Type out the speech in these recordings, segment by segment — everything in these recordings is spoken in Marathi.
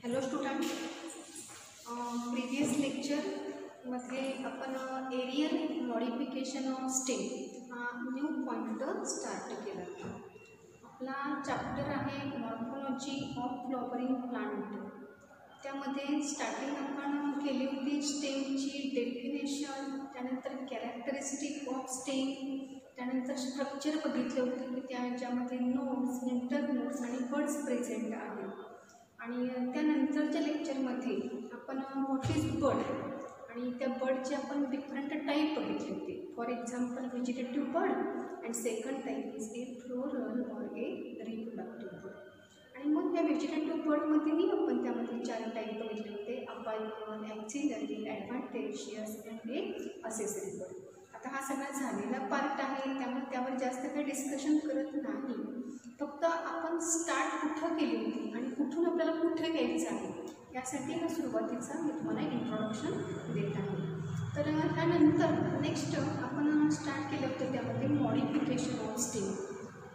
हॅलो स्टुडंट, प्रिव्हियस लेक्चरमध्ये आपण एरियल मॉडिफिकेशन ऑफ स्टेम हा न्यू पॉइंट स्टार्ट केला. आपला चॅप्टर आहे मॉर्फोलॉजी ऑफ फ्लॉवरिंग प्लांट. त्यामध्ये स्टार्टिंग आपण केली होती स्टेमची डेफिनेशन, त्यानंतर कॅरेक्टरिस्टिक ऑफ स्टेम, त्यानंतर स्ट्रक्चर बघितले होते की त्याच्यामध्ये नोड्स, इंटर नोड्स आणि बड्स प्रेझेंट आहेत. आणि त्यानंतरच्या लेक्चरमध्ये आपण व्हॉट इज बड आणि त्या बडचे आपण डिफरंट टाईप बघितले होते. For example vegetative bud and second type is a floral or a reproductive bud. आणि मग त्या व्हेजिटेटिव्ह बडमध्येही आपण त्यामध्ये 4 टाईप बघितले होते: अपायकल, ॲक्सिलरी, ॲडव्हान्टेशियस अँड ए असेसरी बड. आता हा सगळा झालेला पार्ट आहे, त्यामुळे त्यावर जास्त काही डिस्कशन करत नाही. फक्त आपण स्टार्ट कुठं केली होती आणि कुठून आपल्याला कुठे घ्यायचं आहे यासाठी हा सुरुवातीचा मी तुम्हाला इंट्रोडक्शन देत आहे. तर त्यानंतर नेक्स्ट आपण स्टार्ट केलं होतं त्यामध्ये मॉडिफिकेशन ऑफ स्टेम.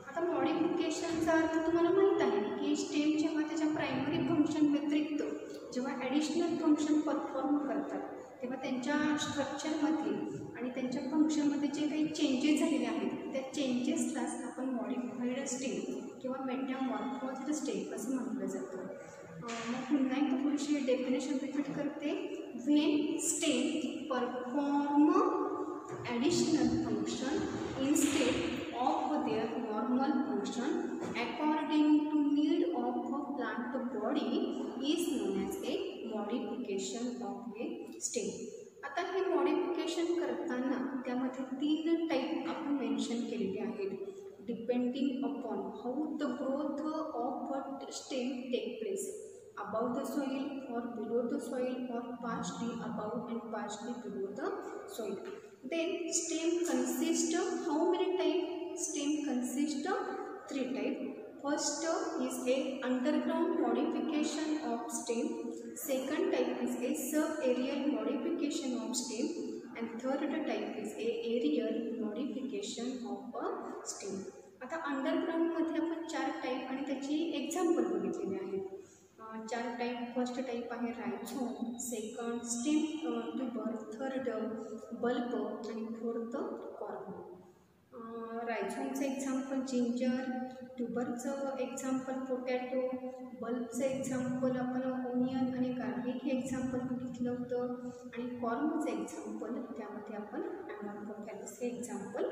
आता मॉडिफिकेशनचा अर्थ तुम्हाला माहीत आहे की स्टेम जेव्हा त्याच्या प्रायमरी फंक्शन व्यतिरिक्त जेव्हा ॲडिशनल फंक्शन परफॉर्म करतात तेव्हा त्यांच्या स्ट्रक्चरमध्ये आणि त्यांच्या फंक्शनमध्ये जे काही चेंजेस झालेले आहेत त्या चेंजेसलाच आपण मॉडिफाईड स्टेम किंवा मेटामॉर्फोज्ड स्टेम असं म्हटलं जातं. मग पुन्हा एकदा थोडीशी डेफिनेशन रिपीट करते. When stem perform additional function instead of their normal function according to need of a plant body is known as a modification of a stem. आता हे मॉडिफिकेशन करताना त्यामध्ये 3 टाईप आपण मेन्शन केलेले आहेत. Depending upon how the growth of a stem take place, above the soil or below the soil or partially above and partially below the soil. Then stem consists of how many type? Stem consists of 3 type. First is a underground modification of stem. Second type is a subaerial modification of stem. And third type is a aerial modification of a stem. आता अंडरग्राउंडमध्ये आपण 4 टाईप आणि त्याची एक्झाम्पल बघितलेली आहेत. 4 टाईप. फर्स्ट टाईप आहे rhizome, second stem tuber, third bulb आणि फोर्थ कॉर्न. रायझोमचं एक्झाम्पल जिंजर, ट्यूबरचं एक्झाम्पल पोटॅटो, बल्बचं एक्झाम्पल आपण ओनियन आणि गार्लिक हे एक्झाम्पल बघितलं होतं आणि कॉर्नचं एक्झाम्पल त्यामध्ये आपण ॲमॉर्फोफॅलिस हे एक्झाम्पल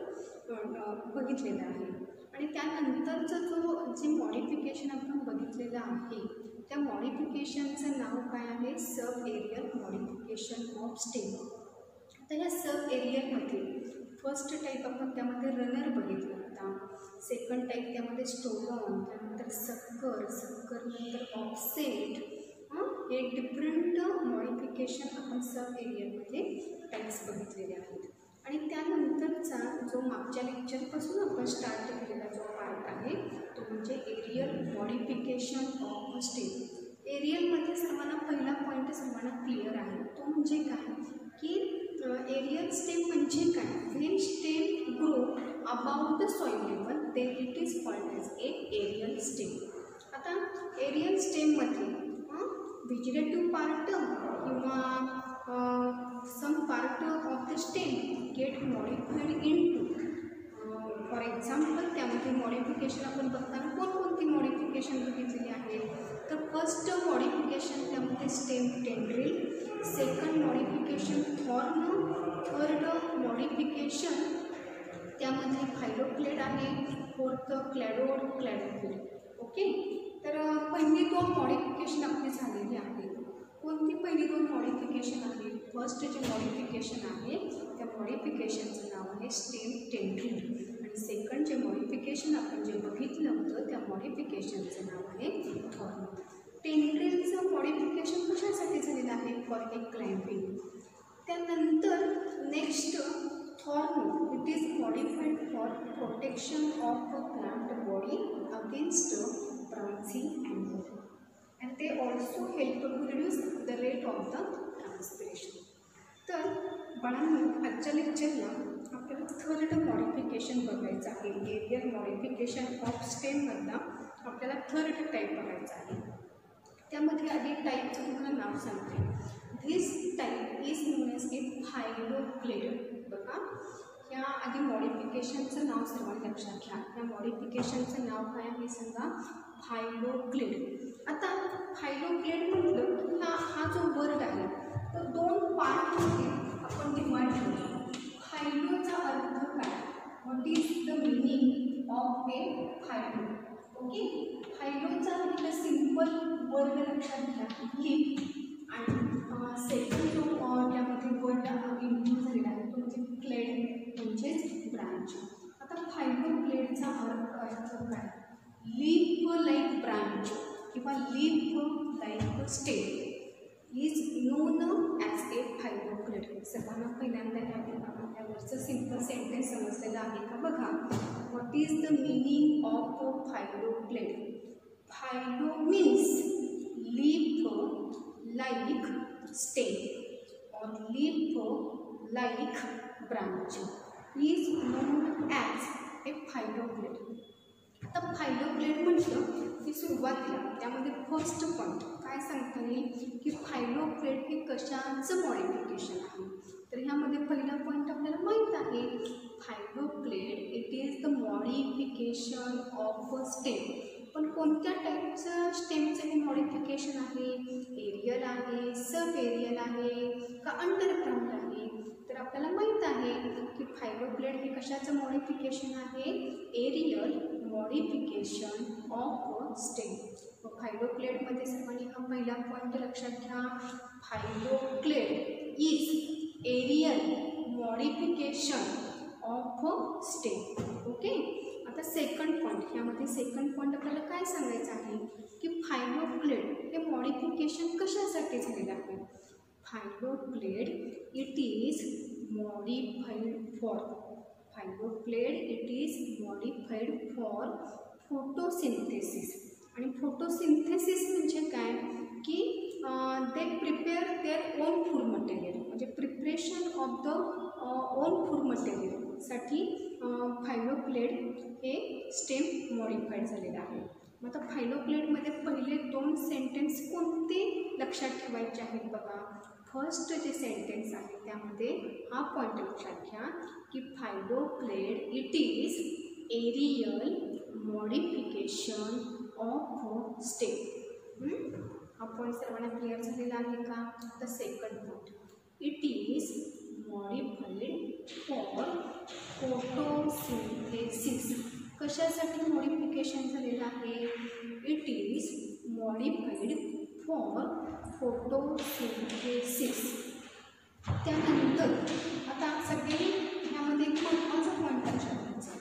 बघितलेलं आहे. आणि त्यानंतरचं जे मॉडिफिकेशन आपण बघितलेलं आहे त्या मॉडिफिकेशनचं नाव काय आहे? Sub aerial modification of stem. तर या सब एरियलमध्ये फर्स्ट टाईप आपण त्यामध्ये रनर बघितला होता, सेकंड टाईप त्यामध्ये स्टोलॉन, त्यानंतर सक्कर नंतर ऑफसेट. हे डिफरंट मॉडिफिकेशन आपण सब एरियलमध्ये टाईप्स बघितलेले आहेत. आणि त्यानंतरचा जो मागच्या लेक्चरपासून आपण स्टार्ट केलेला जो पार्ट आहे तो म्हणजे एरियल मॉडिफिकेशन ऑफ स्टेम. एरियलमध्ये सर्वांना पहिला पॉईंट सर्वांना क्लिअर आहे, तो म्हणजे काय की एरियल स्टेम म्हणजे काय? When stem grow about the soil level then it is called as a aerial stem. आता एरियल स्टेममध्ये व्हेजिटेटिव्ह पार्ट किंवा some part of the stem get modified into. For example त्यामध्ये मॉडिफिकेशन आपण बघताना कोणकोणती मॉडिफिकेशन बघितलेली आहे? तर फर्स्ट मॉडिफिकेशन त्यामध्ये stem tendril, second modification thorn, third modification त्यामध्ये फायलोक्लेड आहे, फोर्थ क्लॅडोड. ओके, तर पहिली 2 मॉडिफिकेशन आपली झालेली आहे. कोणती पहिली 2 मॉडिफिकेशन आहे? फर्स्ट जे मॉडिफिकेशन आहे त्या मॉडिफिकेशनचं नाव आहे स्टेम टेंड्रिल आणि सेकंड जे मॉडिफिकेशन आपण जे बघितलं होतं त्या मॉडिफिकेशनचं नाव आहे थॉर्न. टेंड्रिलचं मॉडिफिकेशन कशासाठी झालेलं आहे? For a climbing. त्यानंतर next thorn, it is modified for protection of a plant body against browsing and and they also help to reduce the rate of the transpiration. तर बाळांनो, आजच्या लेक्चरला आपल्याला थर्ड मॉडिफिकेशन बघायचं आहे. एरियल मॉडिफिकेशन ऑफ स्टेममधला आपल्याला थर्ड टाईप बघायचा आहे. त्यामध्ये काही टाईपचं तुम्हाला नाव सांगते. This type is known as a phylloclade. बघा, या आधी मॉडिफिकेशनचं नाव सर्वांनी लक्षात घ्या. या मॉडिफिकेशनचं नाव काय आहे सांगा? फायलोक्लेड. आता फायलोक्लेड म्हटलं की हा जो वर्ड आहे तो दोन पार्टमध्ये आपण डिवाइड करू. फायलोचा अर्थ काय? What is the meaning of a phyllo? Okay, फायलोचा एक सिंपल वर्ड लक्षात घ्या, लिप. आणि सेकंड जो त्यामध्ये वर्ड इन्क्लूड झालेला आहे तो म्हणजे क्लेड म्हणजेच ब्रांच. आता फायलोक्लेडचा अर्थ काय? लीफ लाईक ब्रांच किंवा leaf like stem is known as a phylloclade. सर्वांना पहिल्यांदा यावरचं सिंपल सेंटेन्स समजलेलं आहे का? बघा, what is the meaning of phylloclade? Phyllo means leaf like stem or leaf like branch is known as a phylloclade. आता फायलोक्लेड म्हटलं की सुरुवातीला त्यामध्ये फर्स्ट पॉईंट काय सांगता येईल की फायलोक्लेड हे कशाचं मॉडिफिकेशन आहे? तर ह्यामध्ये पहिला पॉईंट आपल्याला माहीत आहे, phylloclade it is the modification of stem. पण कोणत्या टाईपचं स्टेमचं हे मॉडिफिकेशन आहे? एरियल आहे, सब एरियल आहे का अंडरग्राऊंड आहे? तर आपल्याला माहीत आहे की फायलोक्लेड हे कशाचं मॉडिफिकेशन आहे? Aerial modification of stem. फायलोक्लेडमध्ये सर्वांनी हा पहिला पॉईंट लक्षात घ्या, phylloclade is aerial modification of stem. Okay, आता सेकंड पॉईंट, यामध्ये सेकंड पॉईंट आपल्याला काय सांगायचं आहे की फायलोक्लेड हे मॉडिफिकेशन कशासाठी झालेलं आहे? Phylloclade it is modified for photosynthesis. आणि फोटोसिंथेसिस म्हणजे काय की they prepare their own food material, म्हणजे preparation of the own food मटेरियलसाठी फायलोक्लेड हे स्टेम मॉडिफाईड झालेलं आहे. मग आता फायलोक्लेडमध्ये पहिले दोन सेंटेन्स कोणते लक्षात ठेवायचे आहेत? बघा, फर्स्ट जे सेंटेन्स आहे त्यामध्ये हा पॉईंट लक्षात घ्या की phylloclade it is aerial modification of stem. हा पॉईंट सर्वांना क्लिअर झालेला आहे का? The second point, it is modified for photosynthesis. कशासाठी मॉडिफिकेशन झालेलं आहे? It is modified for photosynthesis. त्यानंतर आता सगळे ह्यामध्ये महत्त्वाचा पॉईंट लक्षात घ्यायचा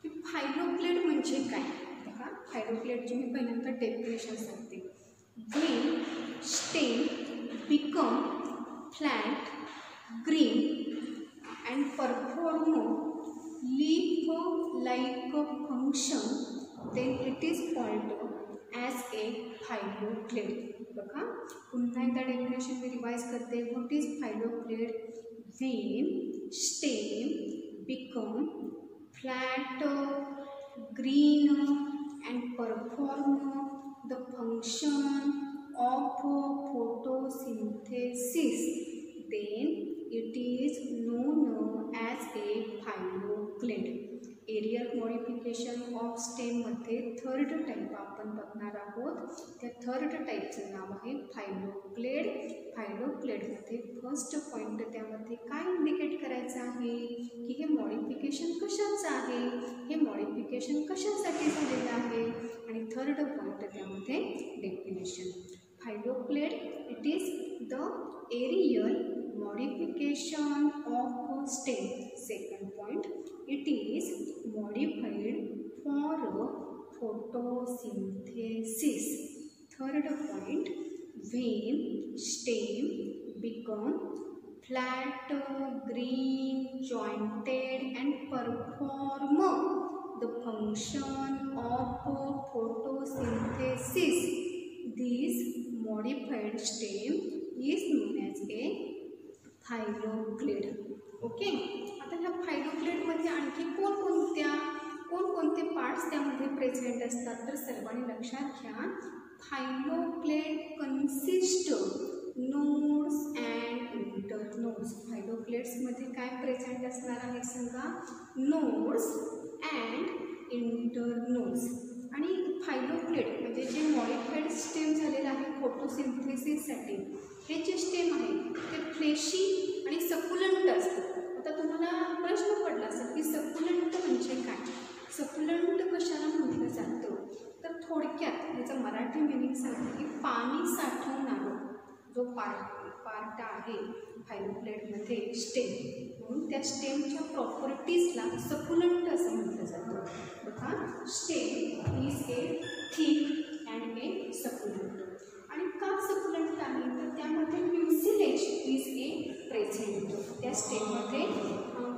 की फायलोक्लेड म्हणजे काय? बघा, फायलोक्लेडची मी पहिल्यांदा डेफिनेशन सांगते. When stem become flat green and perform leaf like function then it is called as a phylloclade. बघा, पुन्हा एकदा डेफिनेशन मी रिवाइज करते. What is phylloclade? When stem become flat green and perform the function of photosynthesis then it is known as a phylloclade. Aerial modification of स्टेममध्ये थर्ड टाईप आपण बघणार आहोत. त्या थर्ड टाईपचं नाव आहे फायलोक्लेड. फायलोक्लेडमध्ये फर्स्ट पॉईंट त्यामध्ये काय इंडिकेट करायचं आहे की हे मॉडिफिकेशन कशाचं आहे, हे मॉडिफिकेशन कशासाठी झालेलं आहे. आणि थर्ड पॉईंट त्यामध्ये definition. Phylloclade it is the aerial modification of stem. Second point, it is modified for photosynthesis. Third point, when stem become flat, green, jointed and perform the function of photosynthesis, this modified stem is known as a phylloclade. Okay, आता ह्या फायलोक्लेडमध्ये आणखी कोणकोणते पार्ट्स त्यामध्ये प्रेझेंट असतात? तर सर्वांनी लक्षात घ्या, फायलोक्लेड कन्सिस्ट नोड्स अँड इंटरनोड्स. फायलोक्लेड्समध्ये काय प्रेझेंट असणार आहे सांगा? Nodes and internodes. आणि फायलोक्लेड म्हणजे जे मॉडिफाईड स्टेम झालेलं आहे फोटोसिंथेसिससाठी, हे जे स्टेम आहे ते फ्लेशी आणि सकुलंट असतं. आता तुम्हाला प्रश्न पडला असेल की सकुलंट म्हणजे काय, सकुलंट कशाला म्हटलं जातं? तर थोडक्यात याचं मराठी मिनिंग सांगते की पाणी साठवणारं जो पार्ट आहे फायलोक्लेडमध्ये स्टेम, म्हणून त्या स्टेमच्या प्रॉपर्टीजला सकुलंट असं म्हटलं जातं. बघा, stem is a thick and a succulent. आणि का सकुलंट आहे तर त्यामध्ये म्युसिलेज इज ए प्रेझेंट. त्या स्टेममध्ये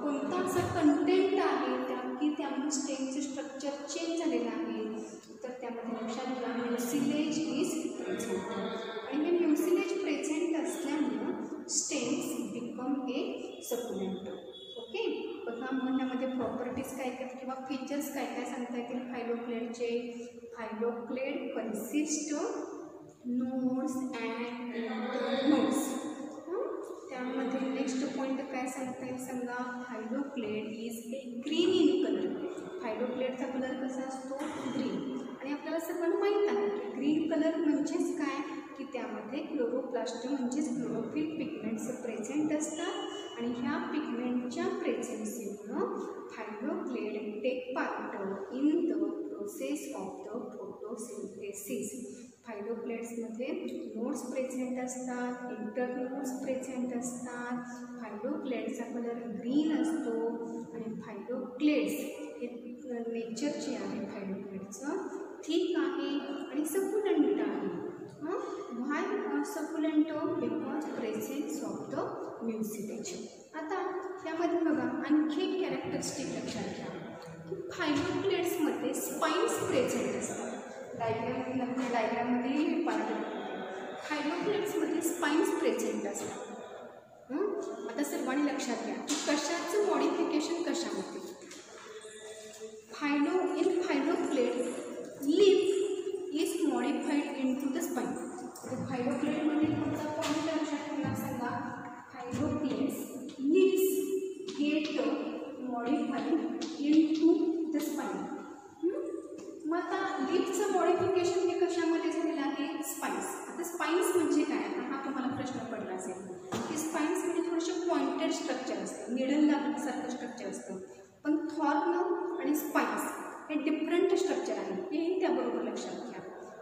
कोणता असा कंटेंट आहे की त्यामुळे स्टेमचं स्ट्रक्चर चेंज झालेलं आहे, तर त्यामध्ये लक्षात घ्या म्युसिलेज इज प्रेझेंट. आणि हे म्युसिलेज प्रेझेंट असल्यामुळं स्टेम्स बिकम ए सकुलंट. ओके. बघा, म्हणण्यामध्ये प्रॉपर्टीज काय काय किंवा फीचर्स काय काय सांगता येतील फायलोक्लेडचे? Phylloclade consist nodes and internodes. त्यामध्ये नेक्स्ट पॉईंट काय सांगता येईल सांगा? Phylloclade is a green in colour. फायलोक्लेडचा कलर कसा असतो? ग्रीन. आणि आपल्याला सगळं माहीत आहे की ग्रीन कलर म्हणजेच काय की त्यामध्ये क्लोरोप्लास्ट म्हणजेच क्लोरोफिल पिगमेंट्स प्रेझेंट असतात. आणि ह्या पिगमेंटच्या प्रेझेन्सीमुळं phylloclade take part in the process of the photosynthesis. फायलोक्लेड्समध्ये नोड्स प्रेझेंट असतात, इंटरनोड्स प्रेझेंट असतात. फायलोक्लेडचा कलर ग्रीन असतो. आणि फायलोक्लेड्स हे नेचर जे आहे फायलोक्लेडचं थिक आहे आणि सकुलंट आहे. Why succulent? Because presence of the mucilage. आता यामध्ये बघा आणखी एक कॅरेक्टरिस्टिक लक्षात घ्या की फायलोक्लेड्समध्ये स्पाईन्स प्रेझेंट असतात. डायग्राममध्ये पाहिलं फायलोक्लेड्समध्ये स्पाईन्स प्रेझेंट असतात. आता सर्वांनी लक्षात घ्या की कशाचं मॉडिफिकेशन कशामध्ये? In phylloclade leaf is modified into the spine. फायलोक्लेडमध्ये कोणता पॉईंट लक्षात ठेवला सांगा? Phylloclades leaves get modified into the spine. मग आता लीफचं मॉडिफिकेशन हे कशामध्ये झालेलं आहे? स्पाईन्स. आता स्पाईन्स म्हणजे काय? आता हा तुम्हाला प्रश्न पडला असेल की स्पाईन्स म्हणजे थोडेसे पॉइंटेड स्ट्रक्चर असतं, निडल लागण्यासारखं स्ट्रक्चर असतं. पण थॉर्न आणि स्पाईन्स हे डिफरंट स्ट्रक्चर आहे, हेही त्याबरोबर लक्षात घ्या.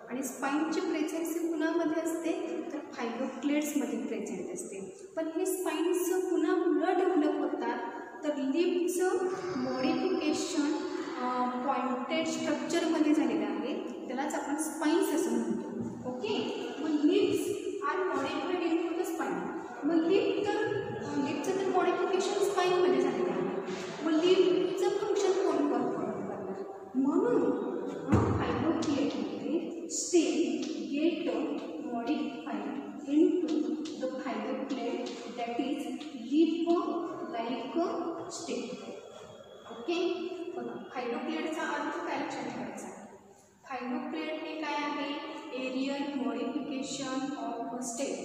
आणि स्पाईनची प्रेझेन्सी कुणामध्ये असते तर फायलोक्लेड्समध्ये प्रेझेंट असते. पण हे स्पाईन्स पुन्हा न डेव्हलप होतात तर लीफचं मॉडिफिकेशन पॉइंटेड स्ट्रक्चरमध्ये झालेलं आहे, त्यालाच आपण स्पाईन्स असं म्हणतो. ओके. मग leaves are modified into the spine. मग लीफचं तर मॉडिफिकेशन स्पाईनमध्ये झालेलं आहे. मग लीफचं फंक्शन कोण परफॉर्म करणार? म्हणून फायलोक्लेडमध्ये stem get modified into the phylloclade that is leaf like stem. Okay. फायलोक्लेडचा अर्थ काय लक्षात ठेवायचा? फायलोक्लेड हे काय आहे? Aerial modification of stem.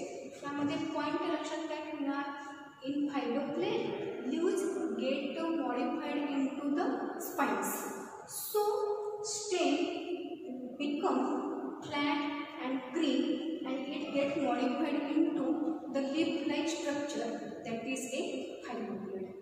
त्यामध्ये पॉईंट लक्षात काय ठेवणार? In phylloclade leaves get modified into the spines. So stem become flat and green and it get modified into the leaf like structure that is a phylloclade.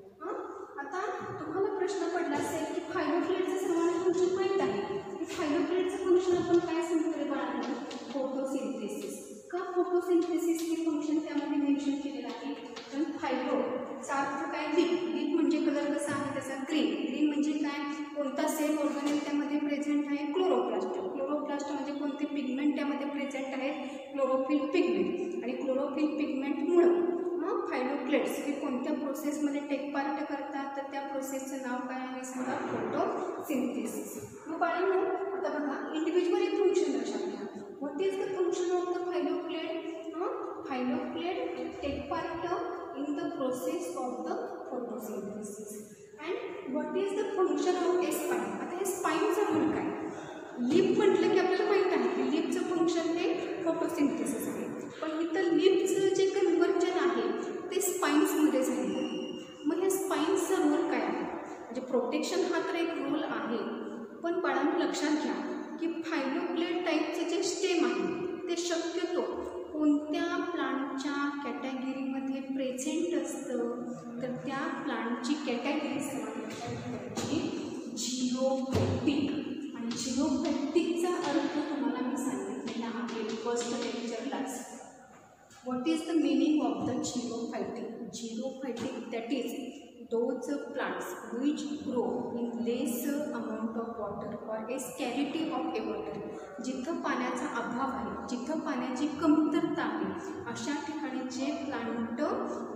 आता तुम्हाला प्रश्न पडला असेल की फायलोक्लेडचं सर्वांना फंक्शन माहीत आहे की फायलोक्लेडचं फंक्शन आपण काय सांगतो बाळांनो? फोटोसिंथेसिस. का फोटोसिंथेसिस हे फंक्शन त्यामध्ये मेन्शन केलेलं आहे? पण फायलोचा अर्थ काय? लीफ म्हणजे कलर कसा आहे त्याचा? ग्रीन. ग्रीन म्हणजे काय? कोणता सेल ऑर्गॅनेल त्यामध्ये प्रेझेंट आहे? क्लोरोप्लास्ट. क्लोरोप्लास्ट म्हणजे कोणते पिगमेंट त्यामध्ये प्रेझेंट आहेत? Chlorophyll pigment. आणि क्लोरोफिल पिगमेंटमुळं फायलोक्लेड्स हे कोणत्या प्रोसेसमध्ये टेक पार्ट करतात तर त्या प्रोसेसचं नाव काय आहे सांगा? फोटोसिंथेसिस. मग बाळांनो आता बघा इंडिव्हिज्युअली फंक्शन लक्षात घ्या. What is the function of the phylloclade? Phylloclade take part in the process of the photosynthesis. And what is the function of a spine? आता हे स्पाईनचं रोल काय? लीफ म्हटलं की आपल्याला माहीत आहे की लीफचं फंक्शन हे फोटोसिंथेसिस आहे, पण इथं लीफचं जे कन्व्हर्जन आहे ते स्पाइन्समध्ये झालेलं आहे. मग ह्या स्पाइन्सचा रोल काय आहे? म्हणजे प्रोटेक्शन हा तर एक रोल आहे, पण बाळांनो लक्षात घ्या की फायलोप्लेट टाईपचं जे स्टेम आहे ते शक्यतो कोणत्या प्लांटच्या कॅटेगरीमध्ये प्रेझेंट असतं, तर त्या प्लांटची कॅटेगरी समजण्याची झिरोफायटिक. आणि झिरोफायटिकचा अर्थ तुम्हाला मी सांगितलेला आहे फर्स्ट लेक्चरलाच. What is the meaning of the xerophytic? Xerophytic that is those plants which grow in less amount of water or a scarcity of a water. जिथं पाण्याचा अभाव आहे, जिथं पाण्याची कमतरता आहे, अशा ठिकाणी जे प्लांट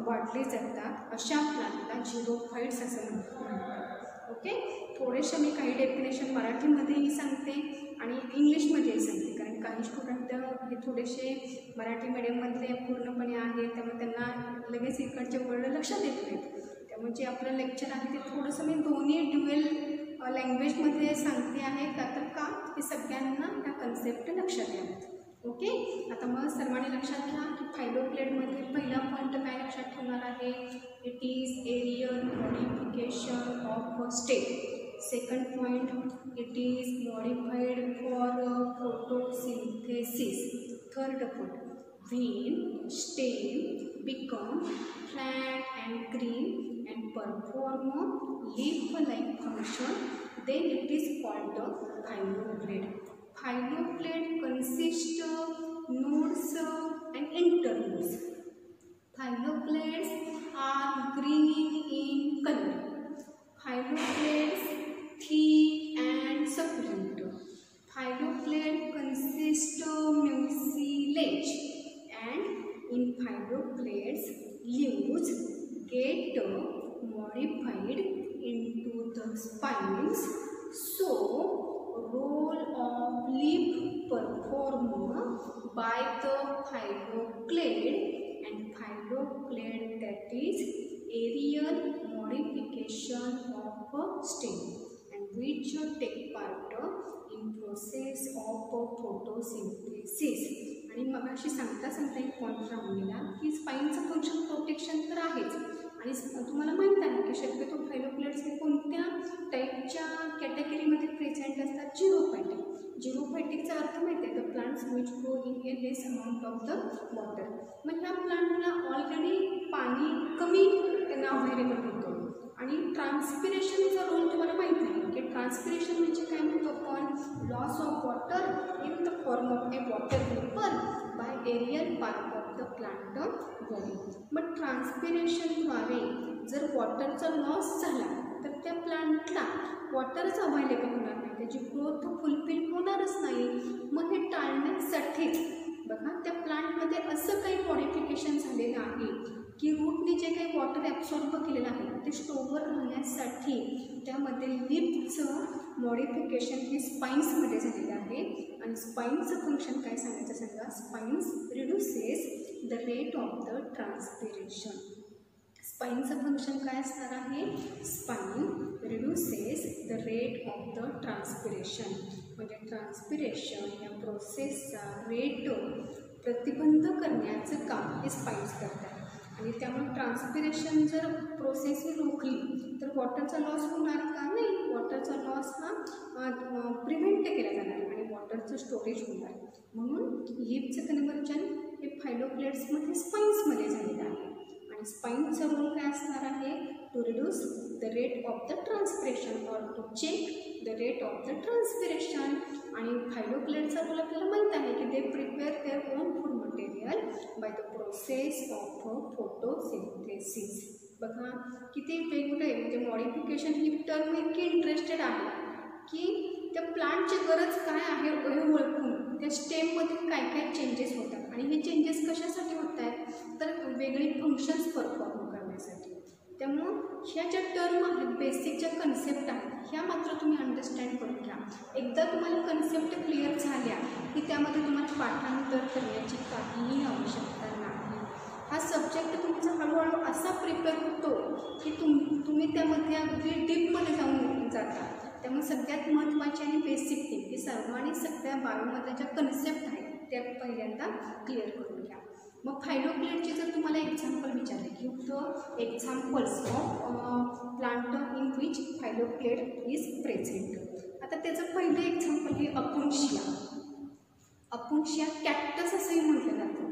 वाढले जातात अशा प्लांटला झिरोफाइट्स असं म्हणतात. ओके, थोडेसे मी काही डेफिनेशन मराठीमध्येही सांगते आणि इंग्लिशमध्येही सांगते, कारण काही स्टुडंट हे थोडेसे मराठी मीडियममधले पूर्णपणे आहेत, त्यामुळे त्यांना लगेच इकडचे वर्ड लक्षात येत नाहीत. त्यामुळे जे आपलं लेक्चर आहे ते थोडंसं मी दोन्ही ड्युएल लँग्वेजमध्ये सांगते आहे का हे सगळ्यांना ह्या कन्सेप्ट लक्षात याव्यात. ओके, आता मग सर्वांनी लक्षात घ्या की फायलोप्लेटमध्ये पहिला पॉईंट काय लक्षात ठेवणार आहे? It is aerial modification of stem. Second point, it is modified for photosynthesis. Third point, when stem become flat and green and perform leaf-like function, then it is called a phylloplate. Phylloplate consists of nodes and internodes. Phylloplates are green in color. Phylloplates thick and succulent. Phylloplate consists of mucilage. And in phylloplates, leaves get modified into the spines. So, role of leaf performed by the phylloplate, and phylloplate that is aerial modification of a stem, and which take part in process of photosynthesis. आणि मग अशी सांगता एक पॉईंट राहून गेला की स्पाईनचं फंक्शन प्रोटेक्शन तर आहेच, आणि तुम्हाला माहीत आहे की शक्यतो फायलोप्लेट्स हे कोणत्या टाईपच्या कॅटेगरीमध्ये प्रेझेंट असतात? झिरोफायटिक. झिरोफायटिकचा अर्थ माहिती आहे, the plants which grow in A less amount of the water. मग ह्या प्लांटला ऑलरेडी पाणी कमी त्यांना अवेलेबल होतं. आणि ट्रान्सपिरेशनचा रोल तुम्हाला माहीत आहे की ट्रान्सपिरेशन म्हणजे काय म्हणतो आपण? Loss of water in the form of a water vapour by aerial part of the plant body. मग ट्रान्सपिरेशनद्वारे जर वॉटरचा लॉस झाला तर त्या प्लांटला वॉटरच अवेलेबल होणार नाही, त्याची ग्रोथ फुलफिल होणारच नाही. मग हे टाळण्यासाठीच बघा त्या प्लांटमध्ये असं काही मॉडिफिकेशन झालेलं आहे की रूटने जे काही वॉटर ॲब्सॉर्ब केलेलं आहे ते स्टोअर राहण्यासाठी त्यामध्ये लीफचं मॉडिफिकेशन हे स्पाइन्समध्ये झालेलं आहे. आणि स्पाइन्सचं फंक्शन काय सांगायचं सांगा? Spines reduces the rate of the transpiration. स्पाइनचं फंक्शन काय असणार आहे? Spine reduces the rate of the transpiration. म्हणजे ट्रान्सपिरेशन या प्रोसेसचा रेट प्रतिबंध करण्याचं काम हे स्पाइन्स करतात. आणि त्यामुळे ट्रान्सपिरेशन जर प्रोसेस ही रोखली तर वॉटरचा लॉस होणार का? नाही, वॉटरचा लॉस हा प्रिव्हेंट केला जाणार आणि वॉटरचं स्टोरेज होणार. म्हणून लीफचं कन्व्हर्जन हे फायलोप्लेट्समध्ये स्पाइन्समध्ये झालेलं आहे. आणि स्पाइनचा रोल काय असणार आहे? To reduce the rate of the transpiration or to check the rate of the transpiration. आणि फायलोप्लेटचा रोल आपल्याला माहीत आहे की they prepare their own food material by the process of photosynthesis. बघा किती वेगवेगळे म्हणजे मॉडिफिकेशन ही टर्म इतकी इंटरेस्टेड आहे की त्या प्लांटची गरज काय आहे हे ओळखून त्या स्टेममध्ये काय काय चेंजेस होतात. आणि हे चेंजेस कशासाठी होत आहेत? तर वेगळी फंक्शन्स परफॉर्म करण्यासाठी. त्यामुळं ह्या ज्या टर्म आहेत, बेसिक ज्या कन्सेप्ट आहेत, ह्या मात्र तुम्ही अंडरस्टँड करून घ्या. एकदा तुम्हाला कन्सेप्ट क्लिअर झाल्या की त्यामध्ये तुम्हाला पाठांतर करण्याची काहीही आवश्यकता नाही. हा सब्जेक्ट तुमचा हळूहळू असा प्रिपेअर होतो की तुम्ही त्यामध्ये अगदी डीपमध्ये जाऊन जाता. त्यामुळे सगळ्यात महत्त्वाची आणि बेसिक थिंग की सर्वांनी सगळ्या बायोमधल्या ज्या कन्सेप्ट आहेत त्या पहिल्यांदा क्लिअर करून घ्या. मग फायलोप्लेटचे जर तुम्हाला एक्झाम्पल विचारले की the examples of plant in which phylloclade is present. आता त्याचं पहिलं एक्झाम्पल हे अपुन्शिया. अपुन्शिया कॅक्टस असंही म्हटलं जातं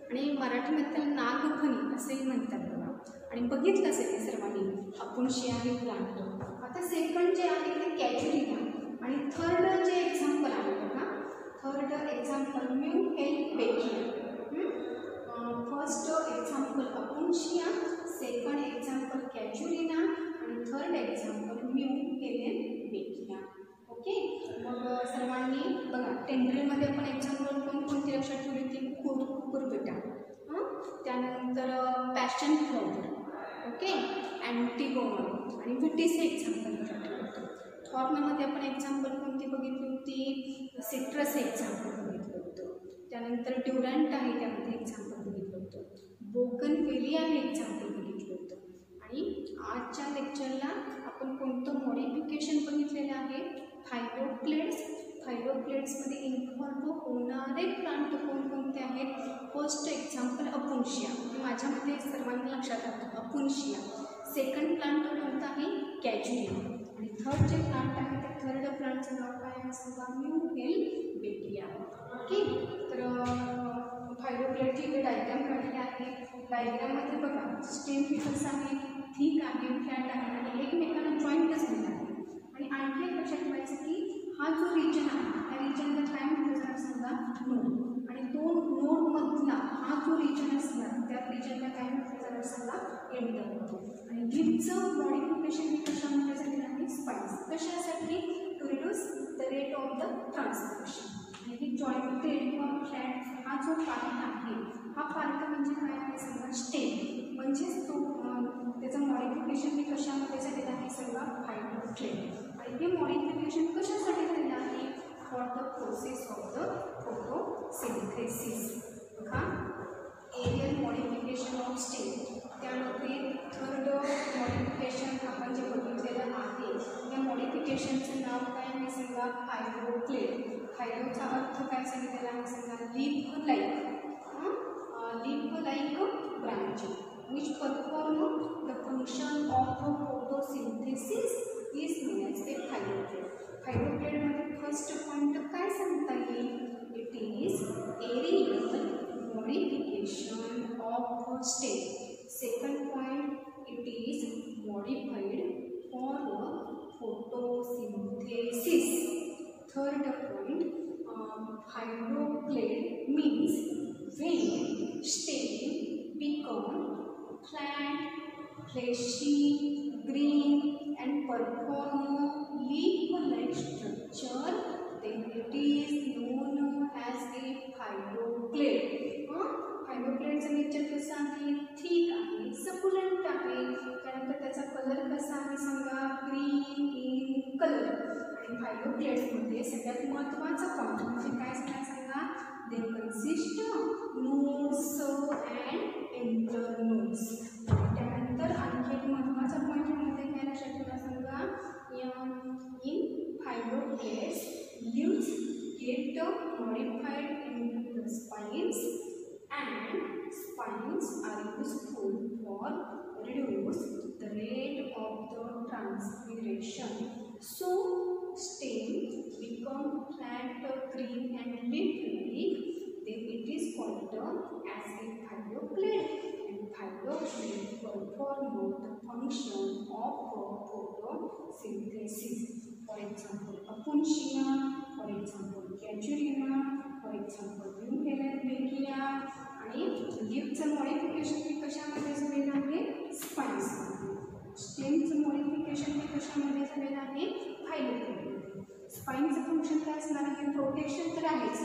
आणि मराठीमध्ये त्याला नागफणी असंही म्हणतात बघा. आणि बघितलं असेल सर्वांनी अपुन्शिया हे प्लांट. आता सेकंड जे आहे ते कॅच्युरिना आणि थर्ड जे एक्झाम्पल आहे बघा, third example Muehlenbeckia. First example Opuntia, second example Casuarina आणि थर्ड एक्झाम्पल म्यूहेलबेकिया. ओके. मग सर्वांनी बघा टेंड्रिलमध्ये आपण एक्झाम्पल कोणकोणती लक्षात ठेवली होती? कुकुरबिटा, त्यानंतर पॅशन फ्लॉवर, ओके, अँटिगोना आणि व्हिटिस हे एक्झाम्पल लक्षात ठेवलं होतं. थॉर्नमध्ये आपण एक्झाम्पल कोणती बघितली होती? सिट्रस हे एक्झाम्पल बघितलं होतं. त्यानंतर ड्युरंट आहे त्यामध्ये एक्झाम्पल बघितलं होतं. बोगनवेलिया हे एक्झाम्पल बघितलं होतं. आणि आजच्या लेक्चरला आपण कोणतं मॉडिफिकेशन बघितलेलं आहे? फायलोप्लेट्स. फायलोप्लेट्समध्ये इन्व्हॉल्व होणारे प्लांट कोणकोणते आहेत? फर्स्ट एक्झाम्पल अपुन्शिया, माझ्यामध्ये सर्वांना लक्षात राहतं अपुन्शिया. सेकंड प्लांट कोणतं आहे? कॅच्युरिना. आणि थर्ड जे प्लांट आहे त्या थर्ड प्लांटचं नाव काय आहे? सांगा. म्यूहेलबेकिया. ओके. तर फायलोप्लेटची इथे डायग्राम काढली आहे. डायग्राममध्ये बघा स्टेम हे कसं आहे? थिक आहे, फ्लॅट आहे आणि एकमेकांना जॉईंटच झालेला आहे. आणि आणखी एक लक्षात ठेवायचं की हा जो रिजन आहे त्या रिजनला काय म्हटलं जाणार? समजा नोड. आणि दोन नोडमधला हा जो रिजन असणार त्या रिजनला काय म्हटलं जाणार? समजा एंडर. आणि लीफचं मॉडिफिकेशन हे कशामध्ये झालेलं आहे? स्पाइस. कशासाठी? To reduce the rate of the transcription. आणि ही जॉईंटेड किंवा फ्लॅट हा जो पार्ट आहे हा पार्ट म्हणजे काय आहे? समजा स्टेम. म्हणजेच तो त्याचं मॉडिफिकेशन हे कशामध्ये झालेलं आहे? समजा फायलोप्लेट. आणि हे मॉडिफिकेशन कशासाठी झालेलं आहे? For the process of the photosynthesis. बघा एरियल मॉडिफिकेशन ऑफ स्टेम. त्यामध्ये थर्ड मॉडिफिकेशन आपण जे बघितलेलं आहे या मॉडिफिकेशनचं नाव काय आहे? सांगा. फायलोप्लेट. फायलोचा अर्थ काय सांगितलेला आहे? सांगा. Leaf like. Leaf like branching which perform the function of photosynthesis is known as a phylloclade. फायलोप्लेटमध्ये फर्स्ट पॉईंट काय सांगता येईल? It is aerial modification of stem. Second point it is modified for photosynthesis. Third point phylloclade means when stem become flat, fleshy, green and perform leaf-like structure, then it is known as a phylloclade. फायलोप्लेटचं नेचर कसं आहे? थिक आहे, सकुलेंट आहे. त्यानंतर त्याचा कलर कसा आहे? सांगा. Green in colour. आणि फायलोप्लेट्समध्ये सगळ्यात महत्त्वाचा पॉईंट म्हणजे काय सांगा? दे कन्सिस्ट नोड्स अँड इंटरनोड्स. त्यानंतर आणखी एक महत्त्वाचा पॉईंट मध्ये काय लक्षात ठेवा? सांगा. In phylloclades leaves get modified into the spines and spines are useful for reduce the rate of the transpiration. So stem become flat, green and leaf-like. Then it is called as a फायलोप्लेट. And फायलोप्लेट perform the function of photosynthesis. For example, अपुन्शिया, for example, कॅच्युरिना, for example, म्यूहेलबेकिया. आणि लीफचं मॉडिफिकेशन हे कशामध्ये झालेलं आहे? स्पाइन्समध्ये. स्टेमचं मॉडिफिकेशन हे कशामध्ये झालेलं आहे? फायलोप्लेटमध्ये. स्पाइनचं फंक्शन काय असणार आहे? प्रोटेक्शन तर आहेच.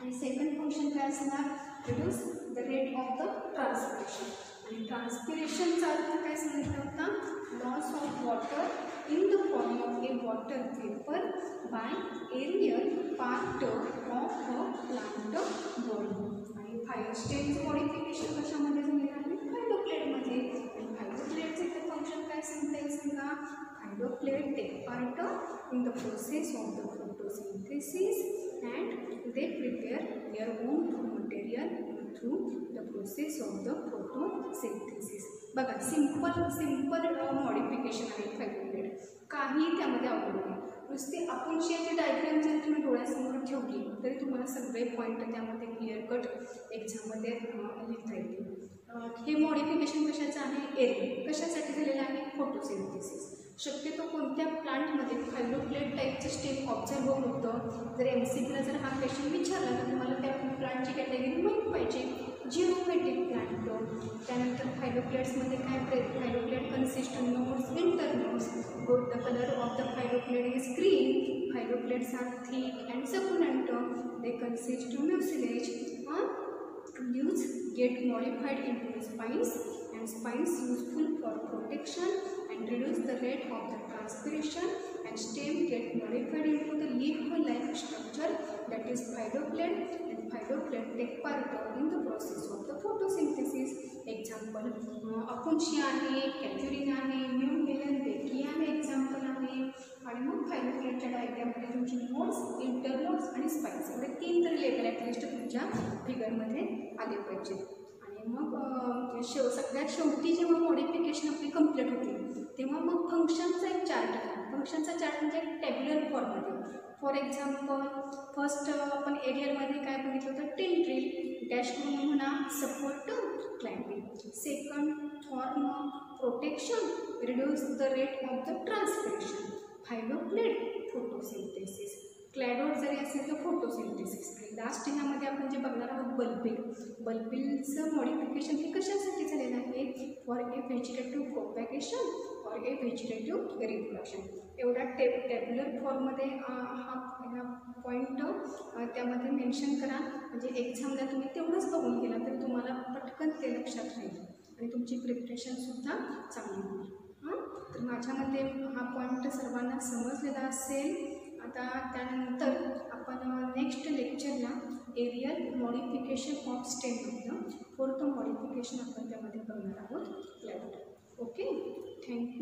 आणि सेकंड फंक्शन काय असणार? Reduce the rate of the transpiration. आणि ट्रान्सपिरेशनचा अर्थ काय सांगितलं होता? Loss of water in the form of a water vapour by aerial part of a plant body. आणि स्टेमचं मॉडिफिकेशन कशामध्ये झालेलं आहे? फायलोप्लेटमध्ये. आणि फायलोप्लेटचं इथे फंक्शन काय सांगता येईल? सांगा. Phylloclade take part in the process of the photosynthesis and they prepare their own food material through the process of the photosynthesis. बघा सिंपल मॉडिफिकेशन आहे फायब्रोब्लेड, काही त्यामध्ये अवघड नाही. नुसती आकुंशियाची डायग्राम जर तुम्ही डोळ्यासमोर ठेवली तरी तुम्हाला सगळे पॉईंट त्यामध्ये क्लिअर कट एक्झाममध्ये लिहिता येतील. हे मॉडिफिकेशन कशाचं आहे, एरियल कशासाठी झालेलं आहे, फोटोसिंथेसिस. शक्यतो कोणत्या प्लांटमध्ये फायब्रोब्लेड टाईपचं स्टेप ऑब्झर्व होतं. जर MCQला जर हा क्वेश्चन विचारला तर तुम्हाला त्या प्लांटची कॅटेगरी माहीत पाहिजे. जिओफिटिक प्लांट, त्यानंतर फायब्रोब्लेड्समध्ये काय, phylloclade consist nodes, internodes. The colour of the phylloclade is green. Phylloclades are thick and succulent. They consist mucilage. Leaves get modified into spines and spines useful for protection and reduce the rate of the transpiration, and stem get modified into the leaf-like structure that is phylloblade, and phylloblade take part in the process of the photosynthesis. Example अपुंशिया आहे, कॅथ्युरिन आहे, न्यूहेलन, बेकियान एक्झाम्पल आहे. आणि मग फायब्रोब्लेडच्या डायग्राममध्ये तुमची नोड्स, इंटरनोड्स आणि स्पाइन्स एवढे 3 तरी लेवल ॲटलिस्ट तुमच्या फिगरमध्ये आले पाहिजे. आणि मग सगळ्यात शेवटी जेव्हा मॉडिफिकेशन आपली कंप्लीट होते तेव्हा मग फंक्शनचा एक चार्ट आहे. फंक्शनचा चार्ट म्हणजे टॅब्युलर फॉर्ममध्ये. फॉर एक्झाम्पल फर्स्ट आपण एरियलमध्ये काय बघितलं होतं, टिल ड्रिल डॅश करून म्हणा support climbing. Second form protection, reduce the rate of the transpiration. Phylloclade photosynthesis. Cladode जरी असेल तर फोटोसिंथेसिस. आणि लास्ट ह्यामध्ये आपण जे बघणार आहोत बल्बिल. बल्बिलचं मॉडिफिकेशन हे कशासाठी झालेलं आहे, for A vegetative propagation for a vegetative reproduction. एवढा टॅब्युलर फॉर्ममध्ये हा पॉईंट त्यामध्ये मेन्शन करा. म्हणजे एक्झामला तुम्ही तेवढंच बघून गेला तरी तुम्हाला पटकन ते लक्षात राहील आणि तुमची प्रिपरेशनसुद्धा चांगली होईल. तर माझ्या मते हा पॉईंट सर्वांना समजलेला असेल. आता त्यानंतर आपण नेक्स्ट लेक्चरला एरियल मॉडिफिकेशन ऑफ स्टेममधलं 4th मॉडिफिकेशन आपण त्यामध्ये बघणार आहोत. Okay, thank you.